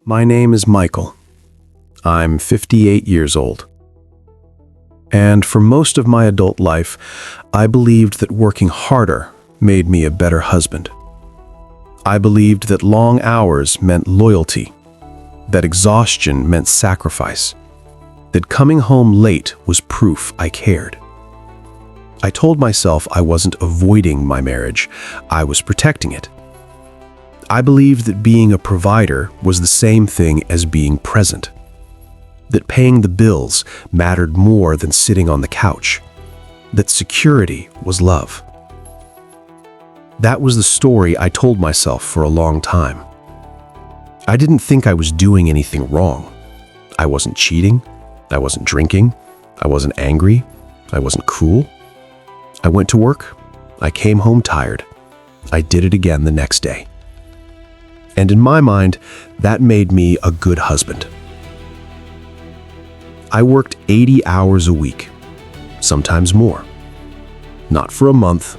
My name is Michael. I'm 58 years old. And for most of my adult life, I believed that working harder made me a better husband. I believed that long hours meant loyalty, that exhaustion meant sacrifice, that coming home late was proof I cared. I told myself I wasn't avoiding my marriage, I was protecting it. I believed that being a provider was the same thing as being present, that paying the bills mattered more than sitting on the couch, that security was love. That was the story I told myself for a long time. I didn't think I was doing anything wrong. I wasn't cheating, I wasn't drinking, I wasn't angry, I wasn't cruel. I went to work, I came home tired, I did it again the next day. And in my mind, that made me a good husband. I worked 80 hours a week, sometimes more. Not for a month,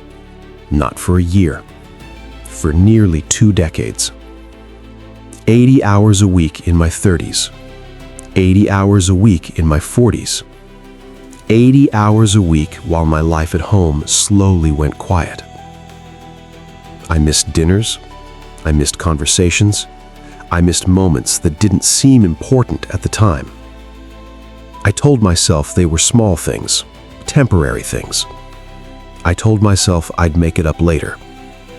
not for a year, for nearly 2 decades. 80 hours a week in my 30s, 80 hours a week in my 40s, 80 hours a week while my life at home slowly went quiet. I missed dinners, I missed conversations, I missed moments that didn't seem important at the time. I told myself they were small things, temporary things. I told myself I'd make it up later,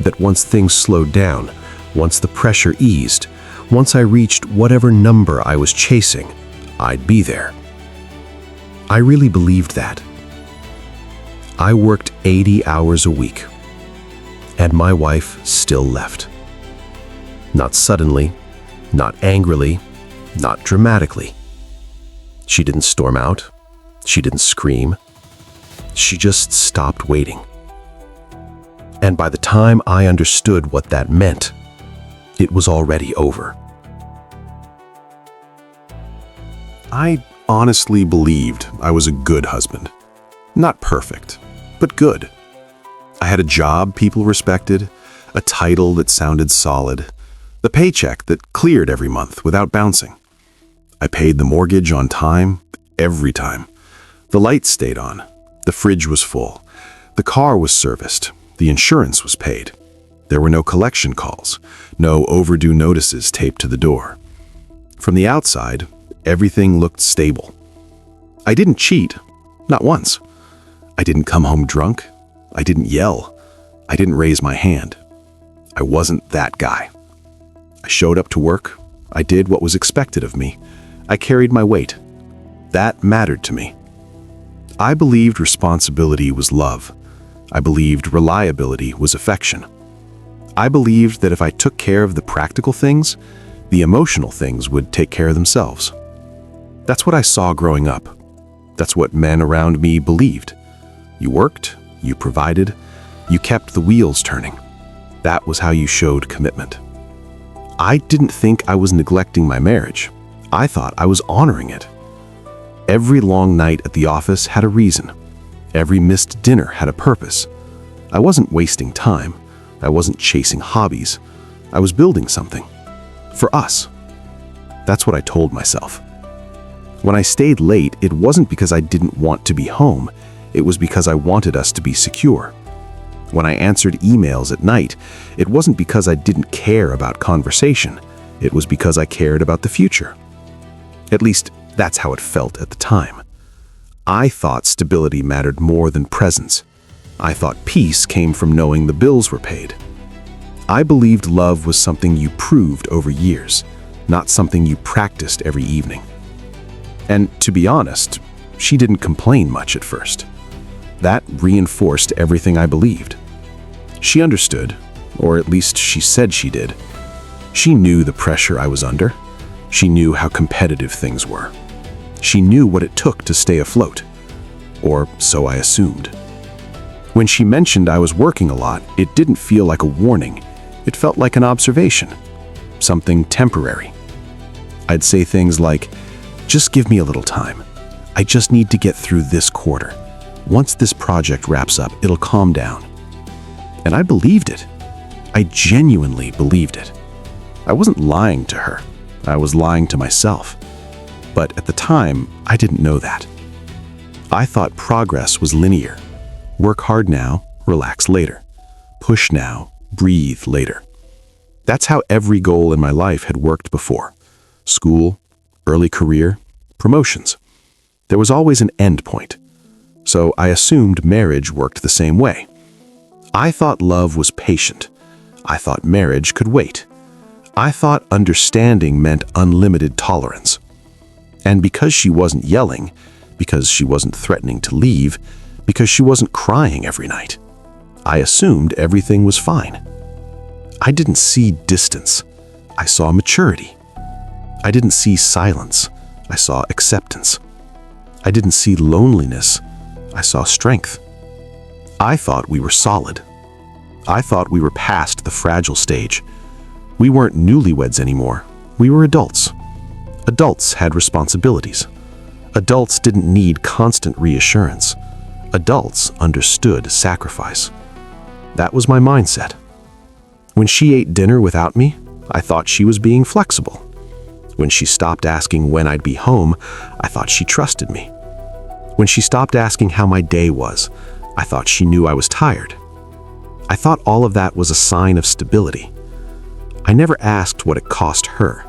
that once things slowed down, once the pressure eased, once I reached whatever number I was chasing, I'd be there. I really believed that. I worked 80 hours a week, and my wife still left. Not suddenly, not angrily, not dramatically. She didn't storm out. She didn't scream. She just stopped waiting. And by the time I understood what that meant, it was already over. I honestly believed I was a good husband. Not perfect, but good. I had a job people respected, a title that sounded solid, the paycheck that cleared every month without bouncing. I paid the mortgage on time, every time. The lights stayed on. The fridge was full. The car was serviced. The insurance was paid. There were no collection calls, no overdue notices taped to the door. From the outside, everything looked stable. I didn't cheat, not once. I didn't come home drunk. I didn't yell. I didn't raise my hand. I wasn't that guy. I showed up to work. I did what was expected of me. I carried my weight. That mattered to me. I believed responsibility was love. I believed reliability was affection. I believed that if I took care of the practical things, the emotional things would take care of themselves. That's what I saw growing up. That's what men around me believed. You worked, you provided, you kept the wheels turning. That was how you showed commitment. I didn't think I was neglecting my marriage. I thought I was honoring it. Every long night at the office had a reason. Every missed dinner had a purpose. I wasn't wasting time. I wasn't chasing hobbies. I was building something. For us. That's what I told myself. When I stayed late, it wasn't because I didn't want to be home. It was because I wanted us to be secure. When I answered emails at night, it wasn't because I didn't care about conversation. It was because I cared about the future. At least, that's how it felt at the time. I thought stability mattered more than presence. I thought peace came from knowing the bills were paid. I believed love was something you proved over years, not something you practiced every evening. And to be honest, she didn't complain much at first. That reinforced everything I believed. She understood, or at least she said she did. She knew the pressure I was under. She knew how competitive things were. She knew what it took to stay afloat. Or so I assumed. When she mentioned I was working a lot, it didn't feel like a warning. It felt like an observation. Something temporary. I'd say things like, "Just give me a little time. I just need to get through this quarter. Once this project wraps up, it'll calm down." And I believed it. I genuinely believed it. I wasn't lying to her. I was lying to myself. But at the time, I didn't know that. I thought progress was linear. Work hard now, relax later. Push now, breathe later. That's how every goal in my life had worked before. School, early career, promotions. There was always an end point. So I assumed marriage worked the same way. I thought love was patient. I thought marriage could wait. I thought understanding meant unlimited tolerance. And because she wasn't yelling, because she wasn't threatening to leave, because she wasn't crying every night, I assumed everything was fine. I didn't see distance. I saw maturity. I didn't see silence. I saw acceptance. I didn't see loneliness. I saw strength. I thought we were solid. I thought we were past the fragile stage. We weren't newlyweds anymore. We were adults. Adults had responsibilities. Adults didn't need constant reassurance. Adults understood sacrifice. That was my mindset. When she ate dinner without me, I thought she was being flexible. When she stopped asking when I'd be home, I thought she trusted me. When she stopped asking how my day was, I thought she knew I was tired. I thought all of that was a sign of stability. I never asked what it cost her.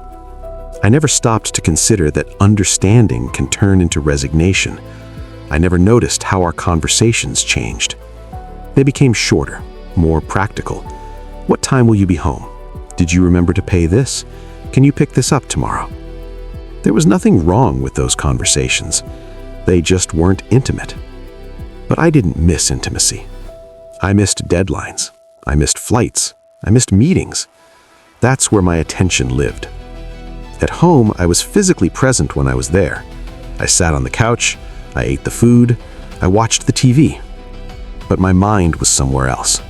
I never stopped to consider that understanding can turn into resignation. I never noticed how our conversations changed. They became shorter, more practical. What time will you be home? Did you remember to pay this? Can you pick this up tomorrow? There was nothing wrong with those conversations. They just weren't intimate. But I didn't miss intimacy. I missed deadlines. I missed flights. I missed meetings. That's where my attention lived. At home, I was physically present when I was there. I sat on the couch, I ate the food, I watched the TV. But my mind was somewhere else.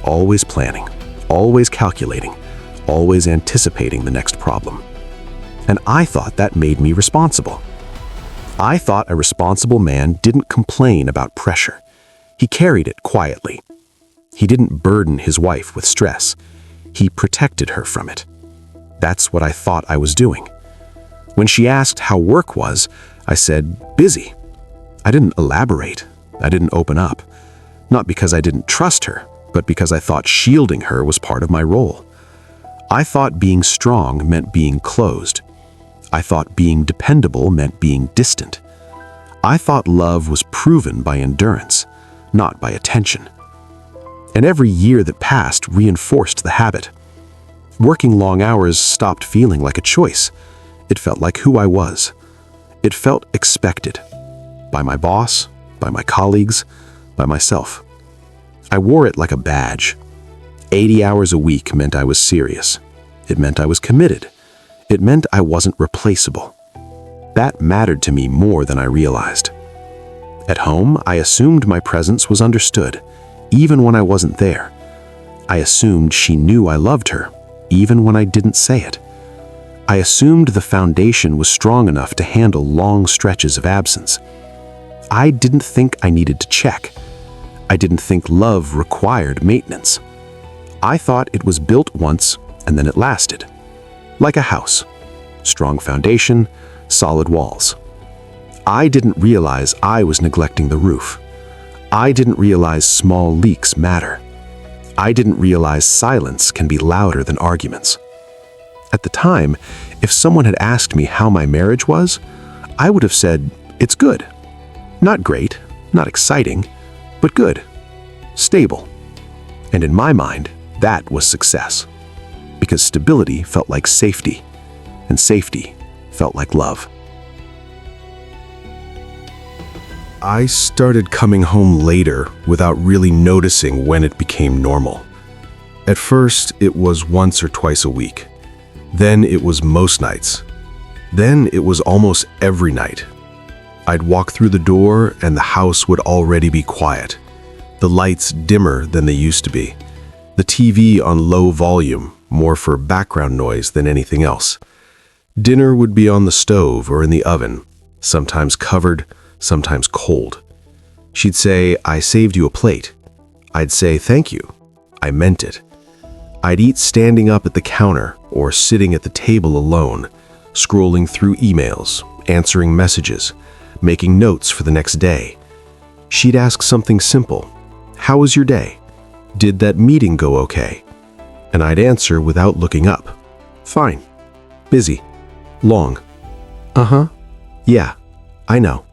Always planning, always calculating, always anticipating the next problem. And I thought that made me responsible. I thought a responsible man didn't complain about pressure. He carried it quietly. He didn't burden his wife with stress. He protected her from it. That's what I thought I was doing. When she asked how work was, I said, busy. I didn't elaborate. I didn't open up. Not because I didn't trust her, but because I thought shielding her was part of my role. I thought being strong meant being closed. I thought being dependable meant being distant. I thought love was proven by endurance, not by attention. And every year that passed reinforced the habit. Working long hours stopped feeling like a choice. It felt like who I was. It felt expected. By my boss, by my colleagues, by myself. I wore it like a badge. 80 hours a week meant I was serious. It meant I was committed. It meant I wasn't replaceable. That mattered to me more than I realized. At home, I assumed my presence was understood, even when I wasn't there. I assumed she knew I loved her, even when I didn't say it. I assumed the foundation was strong enough to handle long stretches of absence. I didn't think I needed to check. I didn't think love required maintenance. I thought it was built once and then it lasted. Like a house. Strong foundation, solid walls. I didn't realize I was neglecting the roof. I didn't realize small leaks matter. I didn't realize silence can be louder than arguments. At the time, if someone had asked me how my marriage was, I would have said, it's good. Not great, not exciting, but good. Stable. And in my mind, that was success. Because stability felt like safety, and safety felt like love. I started coming home later without really noticing when it became normal. At first, it was once or twice a week. Then it was most nights. Then it was almost every night. I'd walk through the door and the house would already be quiet. The lights dimmer than they used to be. The TV on low volume, more for background noise than anything else. Dinner would be on the stove or in the oven, sometimes covered, sometimes cold. She'd say, I saved you a plate. I'd say, thank you. I meant it. I'd eat standing up at the counter or sitting at the table alone, scrolling through emails, answering messages, making notes for the next day. She'd ask something simple. How was your day? Did that meeting go okay? And I'd answer without looking up. Fine. Busy. Long. Uh-huh. Yeah, I know.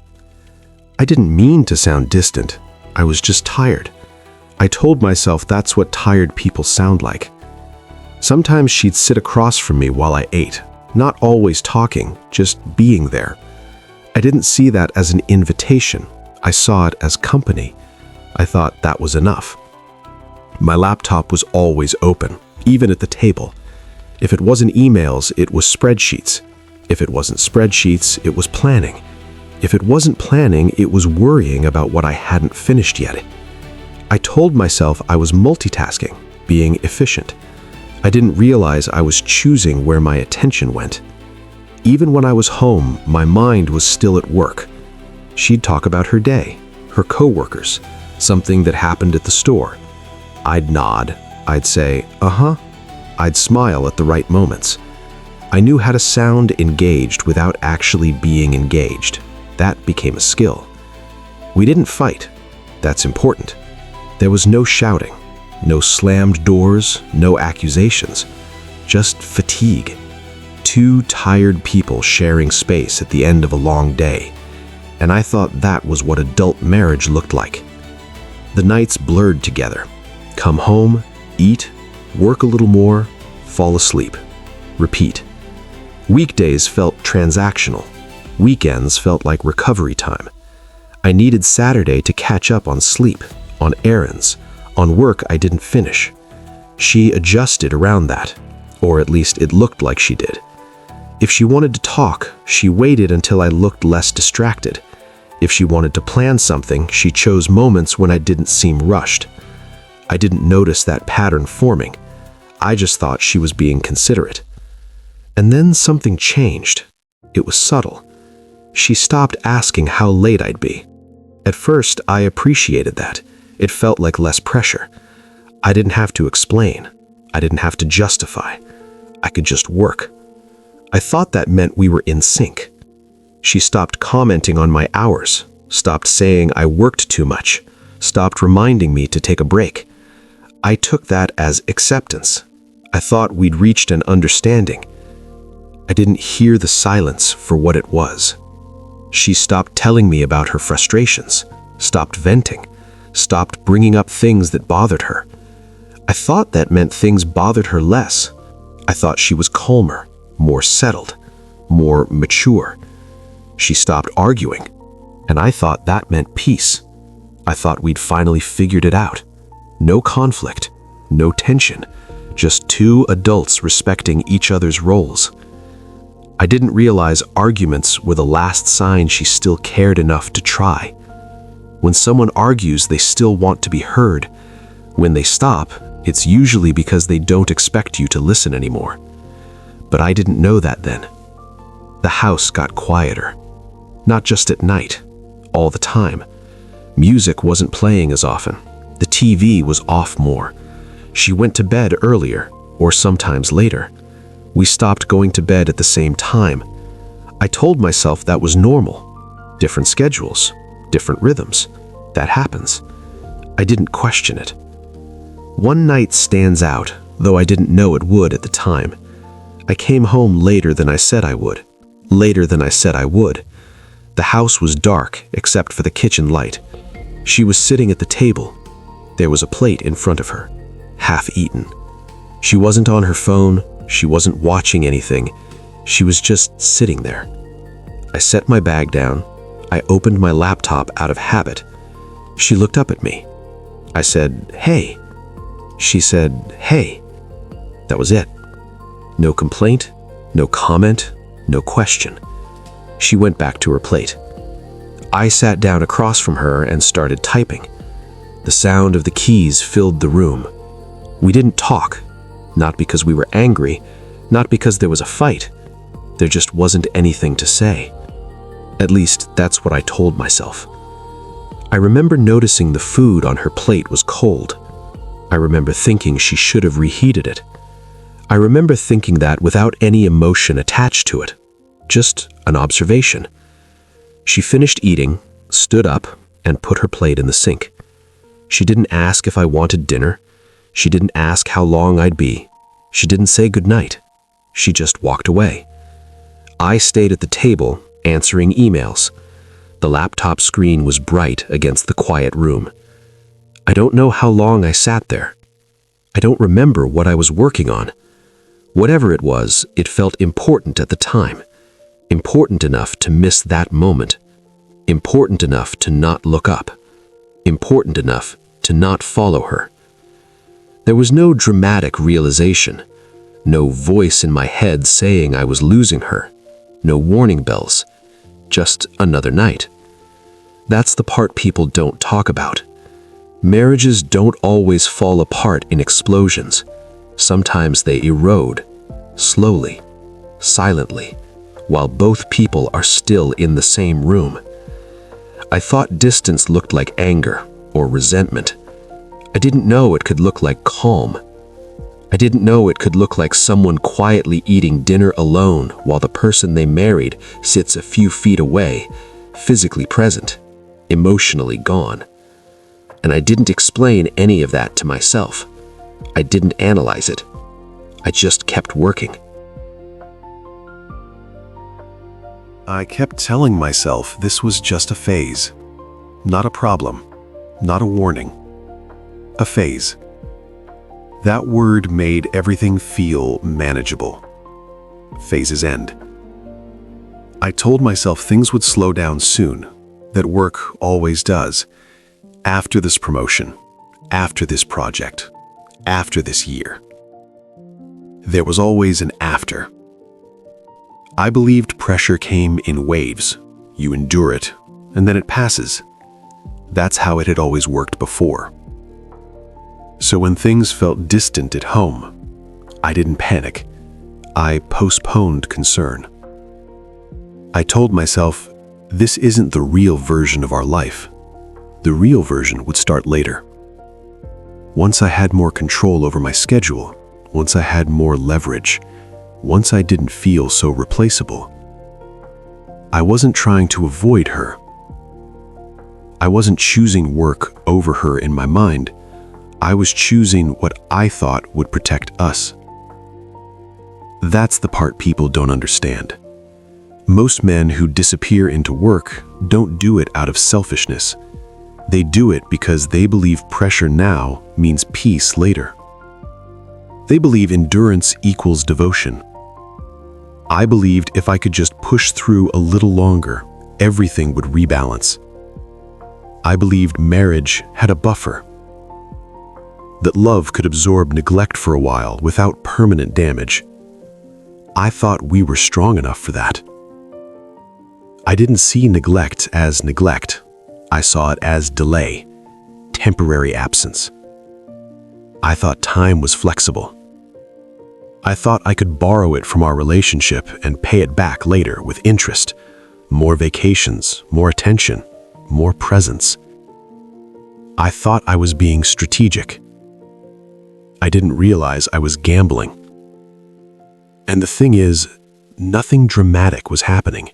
I didn't mean to sound distant. I was just tired. I told myself that's what tired people sound like. Sometimes she'd sit across from me while I ate, not always talking, just being there. I didn't see that as an invitation. I saw it as company. I thought that was enough. My laptop was always open, even at the table. If it wasn't emails, it was spreadsheets. If it wasn't spreadsheets, it was planning. If it wasn't planning, it was worrying about what I hadn't finished yet. I told myself I was multitasking, being efficient. I didn't realize I was choosing where my attention went. Even when I was home, my mind was still at work. She'd talk about her day, her coworkers, something that happened at the store. I'd nod. I'd say, uh-huh. I'd smile at the right moments. I knew how to sound engaged without actually being engaged. That became a skill. We didn't fight. That's important. There was no shouting, no slammed doors, no accusations, just fatigue. Two tired people sharing space at the end of a long day. And I thought that was what adult marriage looked like. The nights blurred together. Come home, eat, work a little more, fall asleep. Repeat. Weekdays felt transactional. Weekends felt like recovery time. I needed Saturday to catch up on sleep, on errands, on work I didn't finish. She adjusted around that, or at least it looked like she did. If she wanted to talk, she waited until I looked less distracted. If she wanted to plan something, she chose moments when I didn't seem rushed. I didn't notice that pattern forming. I just thought she was being considerate. And then something changed. It was subtle. She stopped asking how late I'd be. At first, I appreciated that. It felt like less pressure. I didn't have to explain. I didn't have to justify. I could just work. I thought that meant we were in sync. She stopped commenting on my hours, stopped saying I worked too much, stopped reminding me to take a break. I took that as acceptance. I thought we'd reached an understanding. I didn't hear the silence for what it was. She stopped telling me about her frustrations, stopped venting, stopped bringing up things that bothered her. I thought that meant things bothered her less. I thought she was calmer, more settled, more mature. She stopped arguing, and I thought that meant peace. I thought we'd finally figured it out. No conflict, no tension, just two adults respecting each other's roles. I didn't realize arguments were the last sign she still cared enough to try. When someone argues, they still want to be heard. When they stop, it's usually because they don't expect you to listen anymore. But I didn't know that then. The house got quieter. Not just at night, all the time. Music wasn't playing as often. The TV was off more. She went to bed earlier, or sometimes later. We stopped going to bed at the same time. I told myself that was normal. Different schedules, different rhythms. That happens. I didn't question it. One night stands out, though I didn't know it would at the time. I came home later than I said I would. Later than I said I would. The house was dark, except for the kitchen light. She was sitting at the table. There was a plate in front of her, half eaten. She wasn't on her phone. She wasn't watching anything. She was just sitting there. I set my bag down. I opened my laptop out of habit. She looked up at me. I said, "Hey." She said, "Hey." That was it. No complaint, no comment, no question. She went back to her plate. I sat down across from her and started typing. The sound of the keys filled the room. We didn't talk, not because we were angry, not because there was a fight. There just wasn't anything to say. At least, that's what I told myself. I remember noticing the food on her plate was cold. I remember thinking she should have reheated it. I remember thinking that without any emotion attached to it, just an observation. She finished eating, stood up, and put her plate in the sink. She didn't ask if I wanted dinner. She didn't ask how long I'd be. She didn't say goodnight. She just walked away. I stayed at the table, answering emails. The laptop screen was bright against the quiet room. I don't know how long I sat there. I don't remember what I was working on. Whatever it was, it felt important at the time. Important enough to miss that moment. Important enough to not look up. Important enough to not follow her. There was no dramatic realization. No voice in my head saying I was losing her. No warning bells. Just another night. That's the part people don't talk about. Marriages don't always fall apart in explosions. Sometimes they erode, slowly, silently, while both people are still in the same room. I thought distance looked like anger or resentment. I didn't know it could look like calm. I didn't know it could look like someone quietly eating dinner alone while the person they married sits a few feet away, physically present, emotionally gone. And I didn't explain any of that to myself. I didn't analyze it. I just kept working. I kept telling myself this was just a phase. Not a problem. Not a warning. A phase. That word made everything feel manageable. Phases end. I told myself things would slow down soon, that work always does. After this promotion, after this project, after this year. There was always an after. I believed pressure came in waves. You endure it, and then it passes. That's how it had always worked before. So when things felt distant at home, I didn't panic. I postponed concern. I told myself, this isn't the real version of our life. The real version would start later. Once I had more control over my schedule, once I had more leverage, once I didn't feel so replaceable. I wasn't trying to avoid her. I wasn't choosing work over her in my mind. I was choosing what I thought would protect us. That's the part people don't understand. Most men who disappear into work don't do it out of selfishness. They do it because they believe pressure now means peace later. They believe endurance equals devotion. I believed if I could just push through a little longer, everything would rebalance. I believed marriage had a buffer. That love could absorb neglect for a while without permanent damage. I thought we were strong enough for that. I didn't see neglect as neglect. I saw it as delay, temporary absence. I thought time was flexible. I thought I could borrow it from our relationship and pay it back later with interest, more vacations, more attention, more presence. I thought I was being strategic. I didn't realize I was gambling. And the thing is, nothing dramatic was happening.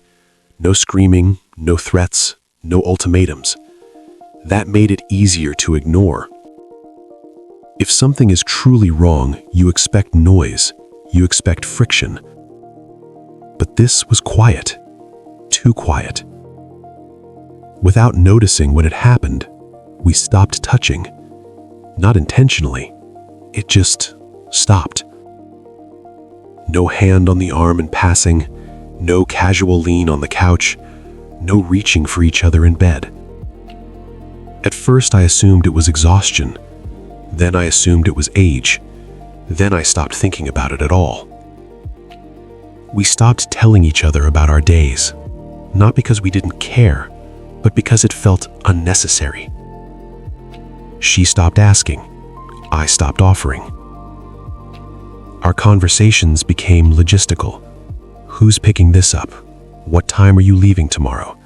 No screaming, no threats, no ultimatums. That made it easier to ignore. If something is truly wrong, you expect noise, you expect friction. But this was quiet, too quiet. Without noticing what had happened, we stopped touching. Not intentionally. It just stopped. No hand on the arm in passing, no casual lean on the couch, no reaching for each other in bed. At first I assumed it was exhaustion. Then I assumed it was age. Then I stopped thinking about it at all. We stopped telling each other about our days, not because we didn't care, but because it felt unnecessary. She stopped asking. I stopped offering. Our conversations became logistical. Who's picking this up? What time are you leaving tomorrow?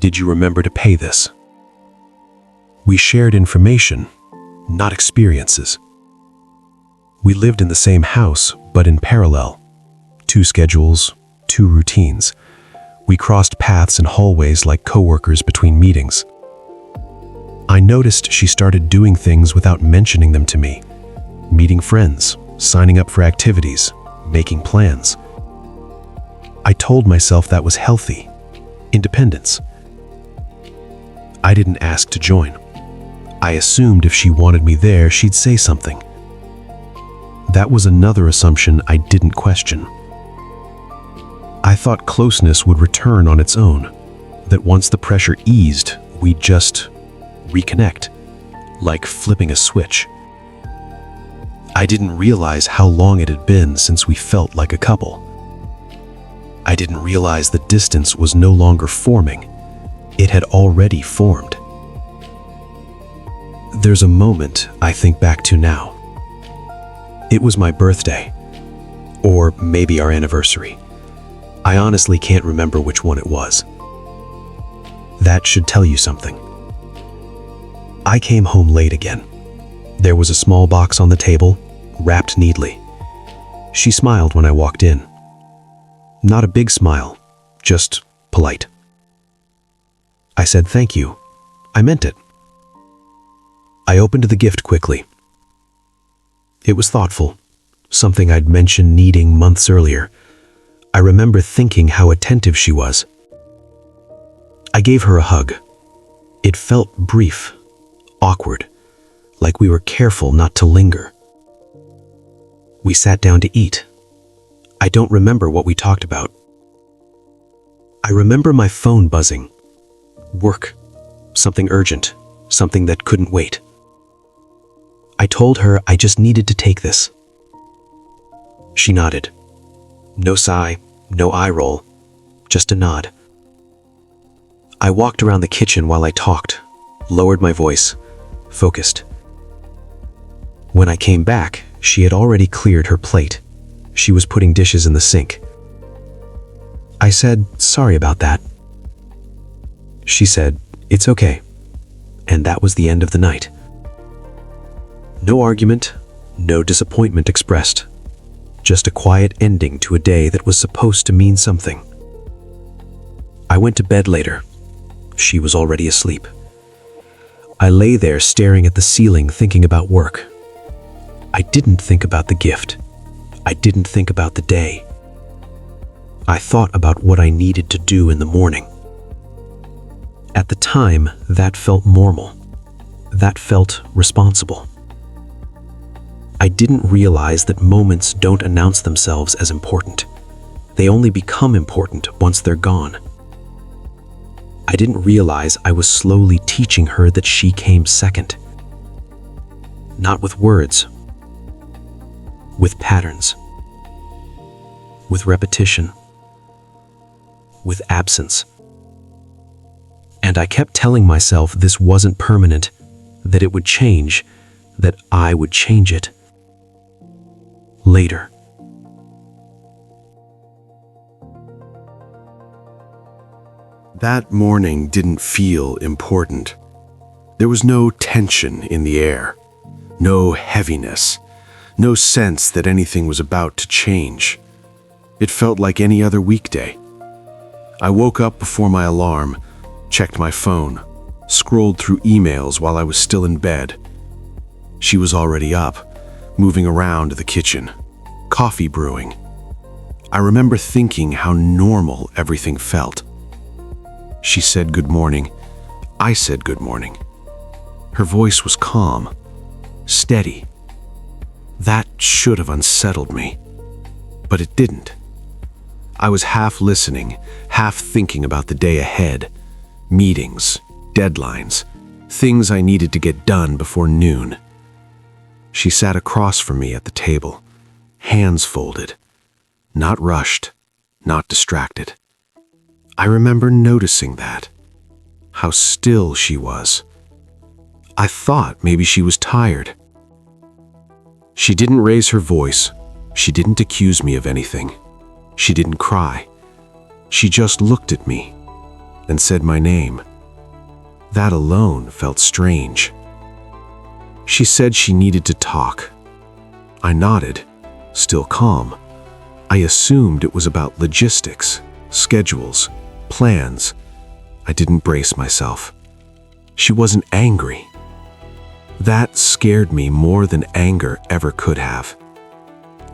Did you remember to pay this? We shared information, not experiences. We lived in the same house, but in parallel. 2 schedules, two routines. We crossed paths in hallways like coworkers between meetings. I noticed she started doing things without mentioning them to me. Meeting friends, signing up for activities, making plans. I told myself that was healthy. Independence. I didn't ask to join. I assumed if she wanted me there, she'd say something. That was another assumption I didn't question. I thought closeness would return on its own, that once the pressure eased, we'd just reconnect, like flipping a switch. I didn't realize how long it had been since we felt like a couple. I didn't realize the distance was no longer forming. It had already formed. There's a moment I think back to now. It was my birthday, or maybe our anniversary. I honestly can't remember which one it was. That should tell you something. I came home late again. There was a small box on the table, wrapped neatly. She smiled when I walked in. Not a big smile, just polite. I said thank you. I meant it. I opened the gift quickly. It was thoughtful, something I'd mentioned needing months earlier. I remember thinking how attentive she was. I gave her a hug. It felt brief, awkward, like we were careful not to linger. We sat down to eat. I don't remember what we talked about. I remember my phone buzzing. Work. Something urgent. Something that couldn't wait. I told her I just needed to take this. She nodded. No sigh, no eye roll, just a nod. I walked around the kitchen while I talked, lowered my voice, focused. When I came back, she had already cleared her plate. She was putting dishes in the sink. I said, sorry about that. She said, it's okay. And that was the end of the night. No argument, no disappointment expressed. Just a quiet ending to a day that was supposed to mean something. I went to bed later. She was already asleep. I lay there staring at the ceiling thinking about work. I didn't think about the gift. I didn't think about the day. I thought about what I needed to do in the morning. At the time, that felt normal. That felt responsible. I didn't realize that moments don't announce themselves as important. They only become important once they're gone. I didn't realize I was slowly teaching her that she came second. Not with words, with patterns, with repetition, with absence. And I kept telling myself this wasn't permanent, that it would change, that I would change it. Later. That morning didn't feel important. There was no tension in the air, no heaviness, no sense that anything was about to change. It felt like any other weekday. I woke up before my alarm, checked my phone, scrolled through emails while I was still in bed. She was already up, moving around the kitchen, coffee brewing. I remember thinking how normal everything felt. She said good morning. I said good morning. Her voice was calm, steady. That should have unsettled me, but it didn't. I was half listening, half thinking about the day ahead, meetings, deadlines, things I needed to get done before noon. She sat across from me at the table, hands folded, not rushed, not distracted. I remember noticing that, how still she was. I thought maybe she was tired. She didn't raise her voice. She didn't accuse me of anything. She didn't cry. She just looked at me and said my name. That alone felt strange. She said she needed to talk. I nodded, still calm. I assumed it was about logistics, schedules, plans. I didn't brace myself. She wasn't angry. That scared me more than anger ever could have.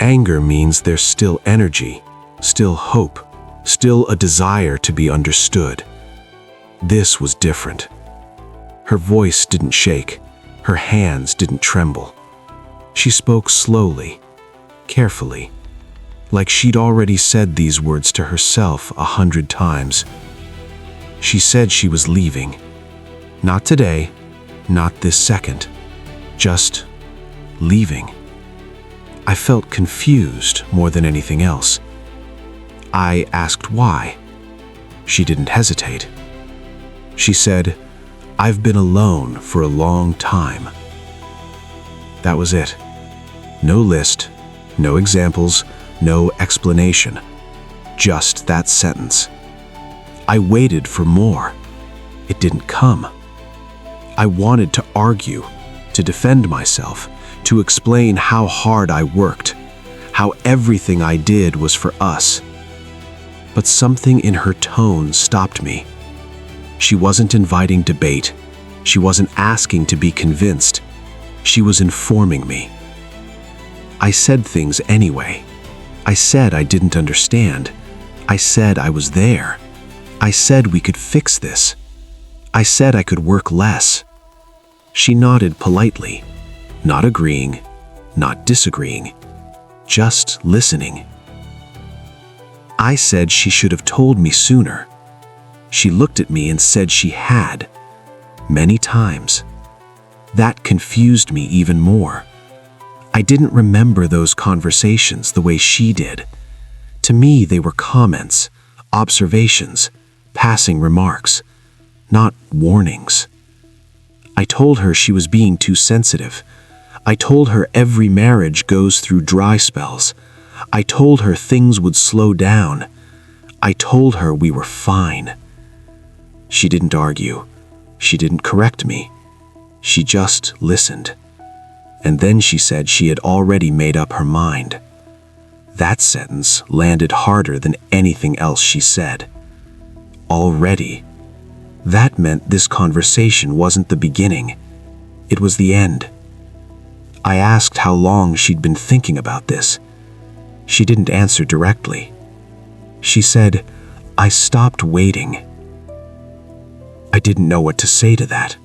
Anger means there's still energy, still hope, still a desire to be understood. This was different. Her voice didn't shake. Her hands didn't tremble. She spoke slowly, carefully, like she'd already said these words to herself 100 times. She said she was leaving. Not today, not this second. Just leaving. I felt confused more than anything else. I asked why. She didn't hesitate. She said, "I've been alone for a long time." That was it. No list, no examples, no explanation. Just that sentence. I waited for more. It didn't come. I wanted to argue, to defend myself, to explain how hard I worked, how everything I did was for us. But something in her tone stopped me. She wasn't inviting debate. She wasn't asking to be convinced. She was informing me. I said things anyway. I said I didn't understand. I said I was there. I said we could fix this. I said I could work less. She nodded politely, not agreeing, not disagreeing, just listening. I said she should have told me sooner. She looked at me and said she had, many times. That confused me even more. I didn't remember those conversations the way she did. To me, they were comments, observations, passing remarks, not warnings. I told her she was being too sensitive. I told her every marriage goes through dry spells. I told her things would slow down. I told her we were fine. She didn't argue. She didn't correct me. She just listened. And then she said she had already made up her mind. That sentence landed harder than anything else she said. Already. That meant this conversation wasn't the beginning. It was the end. I asked how long she'd been thinking about this. She didn't answer directly. She said, "I stopped waiting." I didn't know what to say to that.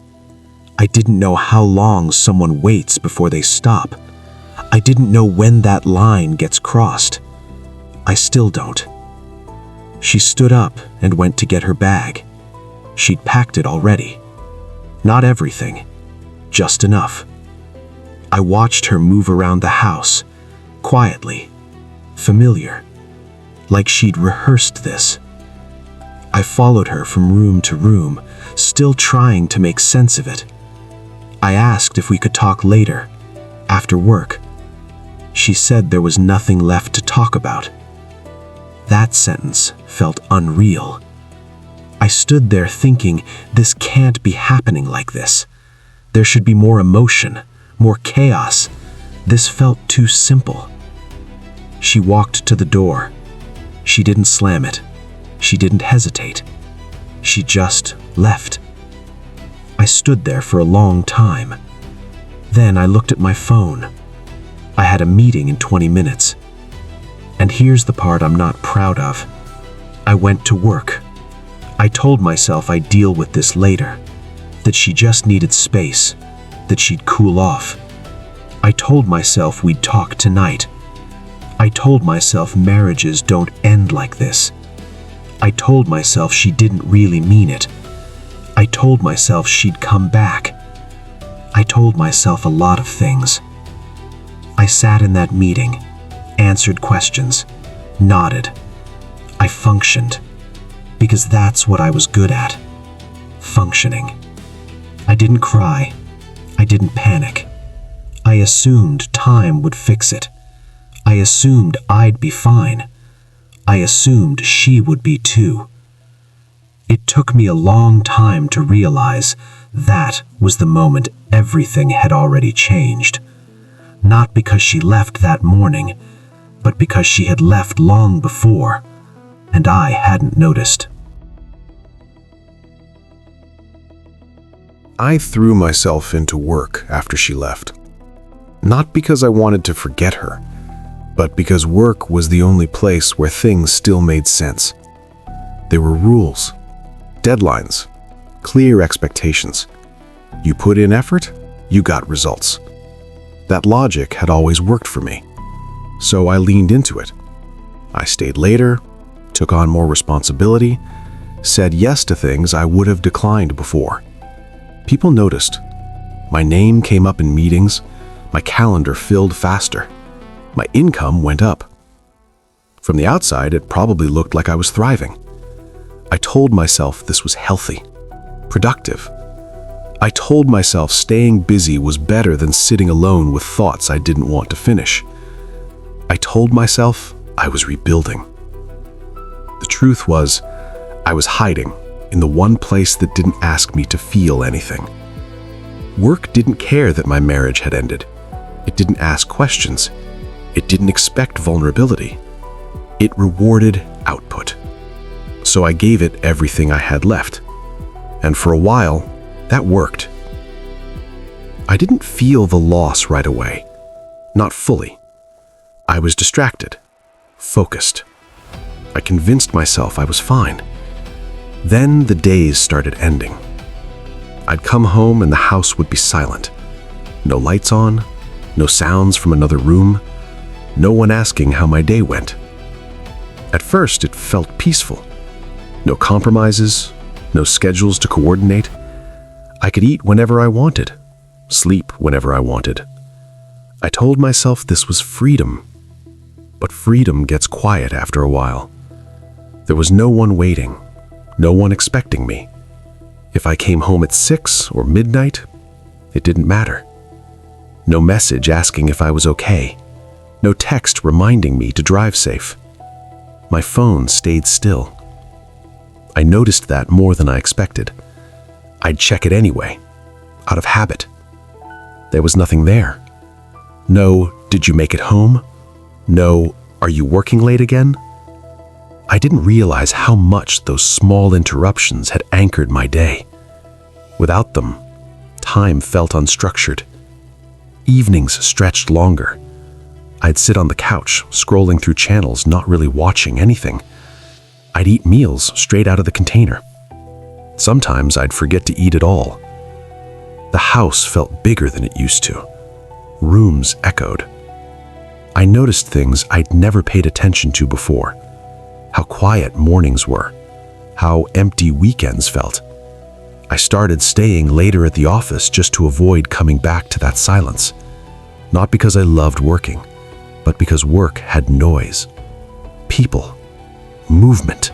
I didn't know how long someone waits before they stop. I didn't know when that line gets crossed. I still don't. She stood up and went to get her bag. She'd packed it already. Not everything, just enough. I watched her move around the house, quietly, familiar, like she'd rehearsed this. I followed her from room to room, still trying to make sense of it. I asked if we could talk later, after work. She said there was nothing left to talk about. That sentence felt unreal. I stood there thinking, this can't be happening like this. There should be more emotion, more chaos. This felt too simple. She walked to the door. She didn't slam it. She didn't hesitate. She just left. I stood there for a long time. Then I looked at my phone. I had a meeting in 20 minutes. And here's the part I'm not proud of. I went to work. I told myself I'd deal with this later, that she just needed space, that she'd cool off. I told myself we'd talk tonight. I told myself marriages don't end like this. I told myself she didn't really mean it. I told myself she'd come back. I told myself a lot of things. I sat in that meeting, answered questions, nodded. I functioned, because that's what I was good at. Functioning. I didn't cry. I didn't panic. I assumed time would fix it. I assumed I'd be fine. I assumed she would be too. It took me a long time to realize that was the moment everything had already changed. Not because she left that morning, but because she had left long before, and I hadn't noticed. I threw myself into work after she left. Not because I wanted to forget her, but because work was the only place where things still made sense. There were rules, deadlines, clear expectations. You put in effort, you got results. That logic had always worked for me, so I leaned into it. I stayed later, took on more responsibility, said yes to things I would have declined before. People noticed. My name came up in meetings, my calendar filled faster, my income went up. From the outside, it probably looked like I was thriving. I told myself this was healthy, productive. I told myself staying busy was better than sitting alone with thoughts I didn't want to finish. I told myself I was rebuilding. The truth was, I was hiding in the one place that didn't ask me to feel anything. Work didn't care that my marriage had ended. It didn't ask questions. It didn't expect vulnerability. It rewarded output. So I gave it everything I had left. And for a while, that worked. I didn't feel the loss right away. Not fully. I was distracted, focused. I convinced myself I was fine. Then the days started ending. I'd come home and the house would be silent. No lights on, no sounds from another room, no one asking how my day went. At first, it felt peaceful. No compromises, no schedules to coordinate. I could eat whenever I wanted, sleep whenever I wanted. I told myself this was freedom, but freedom gets quiet after a while. There was no one waiting, no one expecting me. If I came home at 6 or midnight, it didn't matter. No message asking if I was okay. No text reminding me to drive safe. My phone stayed still. I noticed that more than I expected. I'd check it anyway, out of habit. There was nothing there. No, did you make it home? No, are you working late again? I didn't realize how much those small interruptions had anchored my day. Without them, time felt unstructured. Evenings stretched longer. I'd sit on the couch, scrolling through channels, not really watching anything. I'd eat meals straight out of the container. Sometimes I'd forget to eat at all. The house felt bigger than it used to. Rooms echoed. I noticed things I'd never paid attention to before. How quiet mornings were. How empty weekends felt. I started staying later at the office just to avoid coming back to that silence. Not because I loved working, but because work had noise. People. Movement.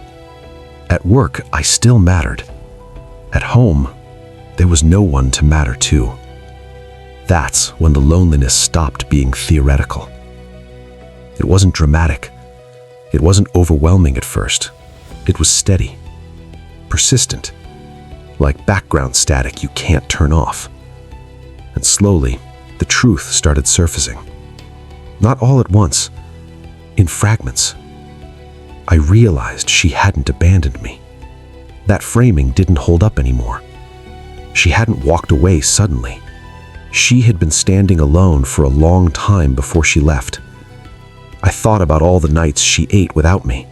At work, I still mattered. At home, there was no one to matter to. That's when the loneliness stopped being theoretical. It wasn't dramatic. It wasn't overwhelming at first. It was steady, persistent, like background static you can't turn off. And slowly, the truth started surfacing. Not all at once, in fragments. I realized she hadn't abandoned me. That framing didn't hold up anymore. She hadn't walked away suddenly. She had been standing alone for a long time before she left. I thought about all the nights she ate without me,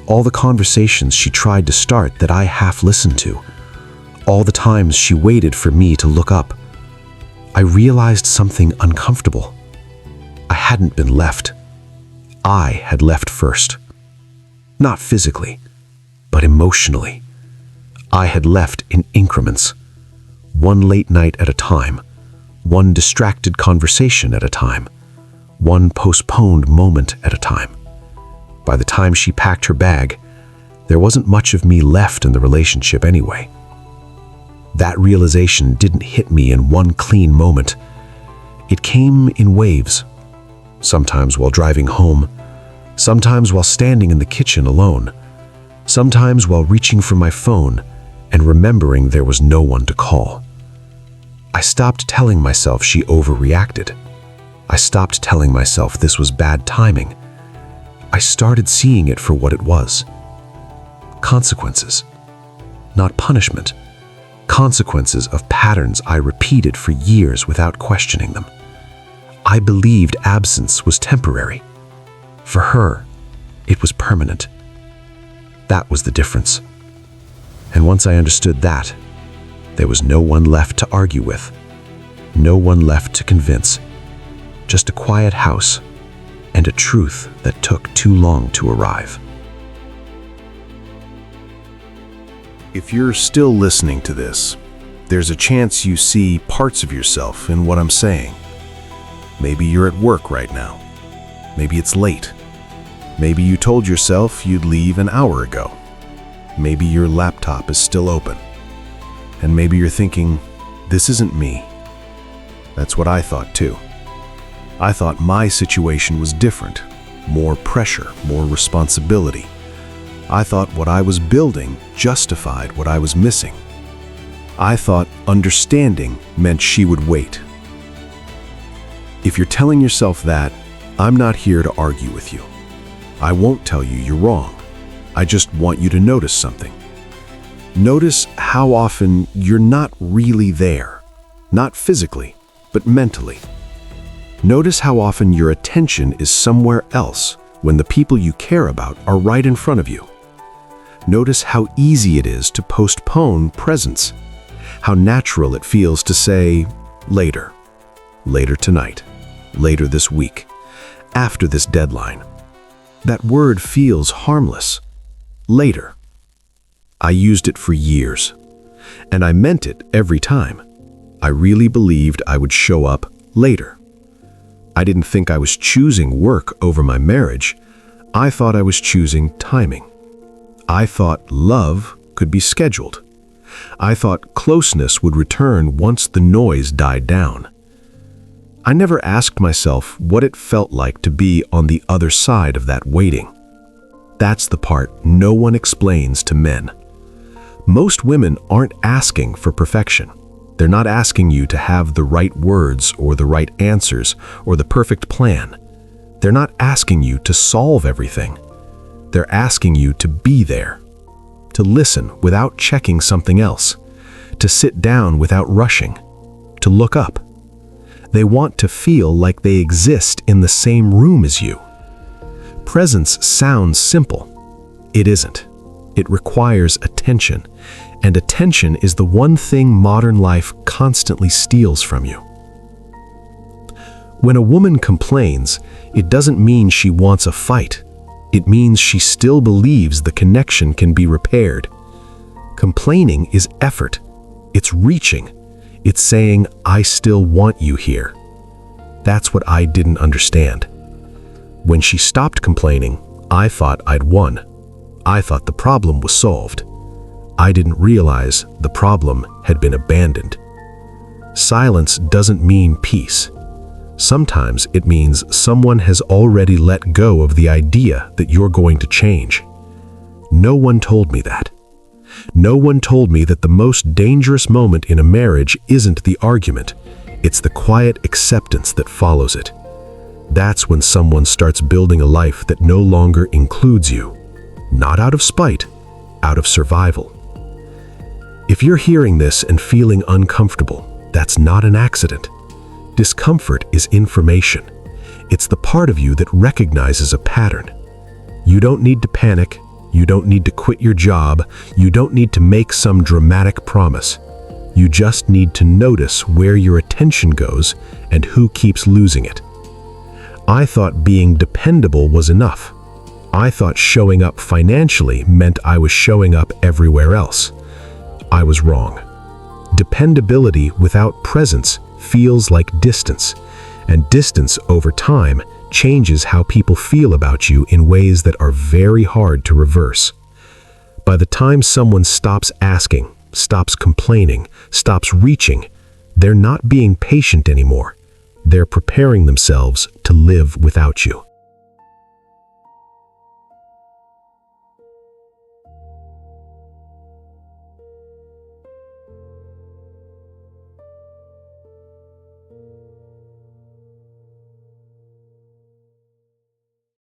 all the conversations she tried to start that I half listened to, all the times she waited for me to look up. I realized something uncomfortable. I hadn't been left. I had left first. Not physically, but emotionally. I had left in increments, one late night at a time, one distracted conversation at a time, one postponed moment at a time. By the time she packed her bag, there wasn't much of me left in the relationship anyway. That realization didn't hit me in one clean moment. It came in waves, sometimes while driving home, sometimes while standing in the kitchen alone, sometimes while reaching for my phone and remembering there was no one to call. I stopped telling myself she overreacted. I stopped telling myself this was bad timing. I started seeing it for what it was. Consequences. Not punishment. Consequences of patterns I repeated for years without questioning them. I believed absence was temporary. For her, it was permanent. That was the difference. And once I understood that, there was no one left to argue with, no one left to convince, just a quiet house and a truth that took too long to arrive. If you're still listening to this, there's a chance you see parts of yourself in what I'm saying. Maybe you're at work right now. Maybe it's late. Maybe you told yourself you'd leave an hour ago. Maybe your laptop is still open. And maybe you're thinking, this isn't me. That's what I thought too. I thought my situation was different. More pressure, more responsibility. I thought what I was building justified what I was missing. I thought understanding meant she would wait. If you're telling yourself that, I'm not here to argue with you. I won't tell you you're wrong. I just want you to notice something. Notice how often you're not really there. Not physically, but mentally. Notice how often your attention is somewhere else when the people you care about are right in front of you. Notice how easy it is to postpone presence. How natural it feels to say, later. Later tonight. Later this week. After this deadline. That word feels harmless. Later. I used it for years. And I meant it every time. I really believed I would show up later. I didn't think I was choosing work over my marriage. I thought I was choosing timing. I thought love could be scheduled. I thought closeness would return once the noise died down. I never asked myself what it felt like to be on the other side of that waiting. That's the part no one explains to men. Most women aren't asking for perfection. They're not asking you to have the right words or the right answers or the perfect plan. They're not asking you to solve everything. They're asking you to be there, to listen without checking something else, to sit down without rushing, to look up. They want to feel like they exist in the same room as you. Presence sounds simple. It isn't. It requires attention, and attention is the one thing modern life constantly steals from you. When a woman complains, it doesn't mean she wants a fight. It means she still believes the connection can be repaired. Complaining is effort. It's reaching. It's saying, I still want you here. That's what I didn't understand. When she stopped complaining, I thought I'd won. I thought the problem was solved. I didn't realize the problem had been abandoned. Silence doesn't mean peace. Sometimes it means someone has already let go of the idea that you're going to change. No one told me that. No one told me that the most dangerous moment in a marriage isn't the argument, it's the quiet acceptance that follows it. That's when someone starts building a life that no longer includes you. Not out of spite, out of survival. If you're hearing this and feeling uncomfortable, that's not an accident. Discomfort is information. It's the part of you that recognizes a pattern. You don't need to panic. You don't need to quit your job. You don't need to make some dramatic promise. You just need to notice where your attention goes and who keeps losing it. I thought being dependable was enough. I thought showing up financially meant I was showing up everywhere else. I was wrong. Dependability without presence feels like distance, and distance over time changes how people feel about you in ways that are very hard to reverse. By the time someone stops asking, stops complaining, stops reaching, they're not being patient anymore. They're preparing themselves to live without you.